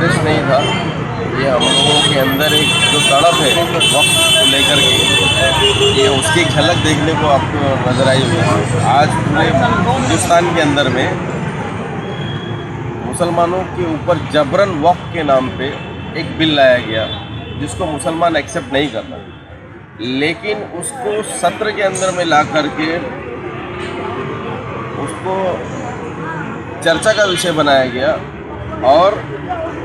उद्देश्य नहीं था। ये हम लोगों के अंदर एक जो तड़प है वक्त को लेकर के, ये उसकी झलक देखने को आपको नजर आई हुई है। आज पूरे हिंदुस्तान के अंदर में मुसलमानों के ऊपर जबरन वक्फ के नाम पे एक बिल लाया गया जिसको मुसलमान एक्सेप्ट नहीं करता, लेकिन उसको सत्र के अंदर में ला करके उसको चर्चा का विषय बनाया गया और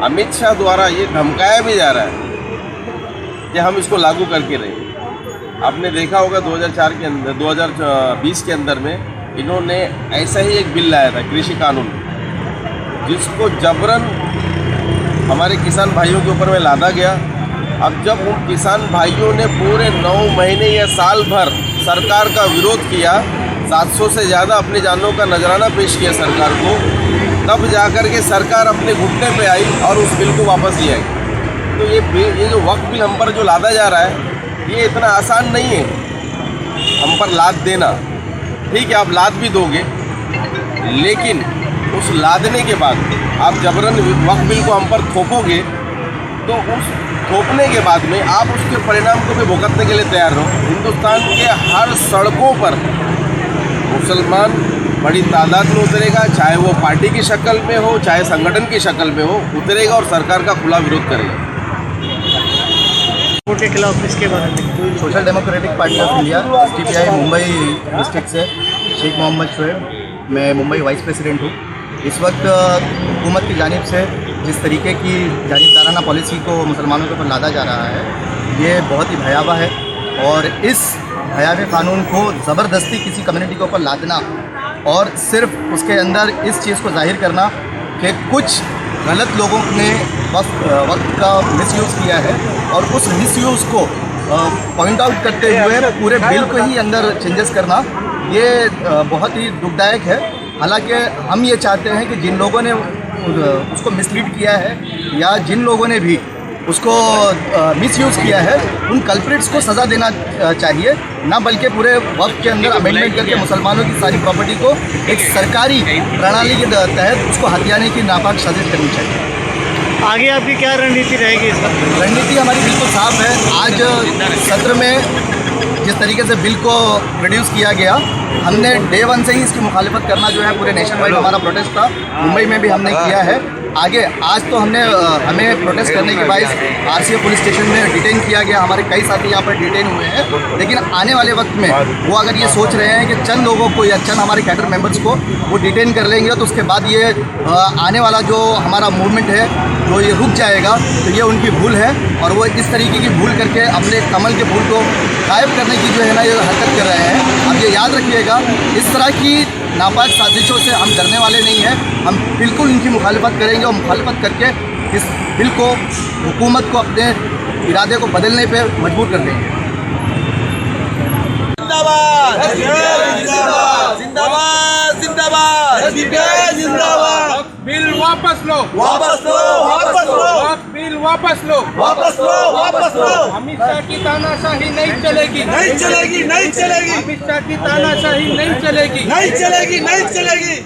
अमित शाह द्वारा ये धमकाया भी जा रहा है कि हम इसको लागू करके रहेंगे। आपने देखा होगा 2004 के अंदर 2020 के अंदर में इन्होंने ऐसा ही एक बिल लाया था, कृषि कानून, जिसको जबरन हमारे किसान भाइयों के ऊपर में लादा गया। अब जब उन किसान भाइयों ने पूरे 9 महीने या साल भर सरकार का विरोध किया, 700 से ज़्यादा अपनी जानों का नजराना पेश किया सरकार को, तब जाकर के सरकार अपने घुटने पे आई और उस बिल को वापस ले आई। तो ये जो वक्त बिल हम पर जो लादा जा रहा है, ये इतना आसान नहीं है हम पर लाद देना। ठीक है, आप लाद भी दोगे, लेकिन उस लादने के बाद आप जबरन वक्त बिल को हम पर थोपोगे, तो उस थोपने के बाद में आप उसके परिणाम को भी भुगतने के लिए तैयार हो। हिंदुस्तान के हर सड़कों पर मुसलमान बड़ी तादाद में उतरेगा, चाहे वो पार्टी की शक्ल में हो, चाहे संगठन की शक्ल में हो, उतरेगा और सरकार का खुला विरोध करेगा। के खिलाफ इसके बारे में social democratic party of India SDPI Mumbai district से शेख मोहम्मद शोएब, मैं मुंबई वाइस प्रेसिडेंट हूँ। इस वक्त हुकूमत की जानिब से जिस तरीके की जानिबदाराना पॉलिसी को मुसलमानों के ऊपर लादा जा रहा है, ये बहुत ही भयावह है। और इस भयावह कानून को ज़बरदस्ती किसी कम्युनिटी के ऊपर लादना और सिर्फ उसके अंदर इस चीज़ को जाहिर करना कि कुछ गलत लोगों ने वक्त का मिसयूज़ किया है और उस मिसयूज़ को पॉइंट आउट करते हुए पूरे बिल को ही अंदर चेंजेस करना, ये बहुत ही दुखदायक है। हालांकि हम ये चाहते हैं कि जिन लोगों ने उसको मिसलीड किया है या जिन लोगों ने भी उसको मिसयूज़ किया है, उन कल्प्रिट्स को सज़ा देना चाहिए, ना बल्कि पूरे वक्त के अंदर अमेंडमेंट करके मुसलमानों की सारी प्रॉपर्टी को एक सरकारी प्रणाली के तहत उसको हथियाने की नापाक साजिश करनी चाहिए। आगे आपकी क्या रणनीति रहेगी इस पर? रणनीति हमारी बिल्कुल साफ है। आज सत्र में जिस तरीके से बिल को प्रोड्यूस किया गया, हमने डे 1 से ही इसकी मुखालिफत करना जो है पूरे नेशन वाइड हमारा प्रोटेस्ट था। मुंबई में भी हमने किया है। आगे आज तो हमें प्रोटेस्ट करने के बाद RCA पुलिस स्टेशन में डिटेन किया गया। हमारे कई साथी यहाँ पर डिटेन हुए हैं, लेकिन आने वाले वक्त में वो अगर ये सोच रहे हैं कि चंद लोगों को या चंद हमारे कैडर मेंबर्स को वो डिटेन कर लेंगे, तो उसके बाद ये आने वाला जो हमारा मूवमेंट है तो ये रुक जाएगा। तो ये उनकी भूल है और वो इस तरीके की भूल करके अपने कमल के फूल को गायब करने की जो है ना ये हरकत कर रहे हैं। अब ये याद रखिएगा, इस तरह की नापाक साजिशों से हम डरने वाले नहीं हैं। हम बिल्कुल इनकी मुखालिफत करेंगे और मुखालिफत करके इस बिल को, हुकूमत को अपने इरादे को बदलने पे मजबूर कर देंगे। जिंदाबाद जिंदाबाद जिंदाबाद जिंदाबाद जिंदाबाद। बिल वापस लो, वापस लो, वापस लो, बिल वापस लो, वापस लो, वापस लो। अमित शाह की तानाशाही नहीं चलेगी, नहीं चलेगी, नहीं चलेगी, अमित शाह की तानाशाही नहीं चलेगी, नहीं चलेगी, नहीं चलेगी।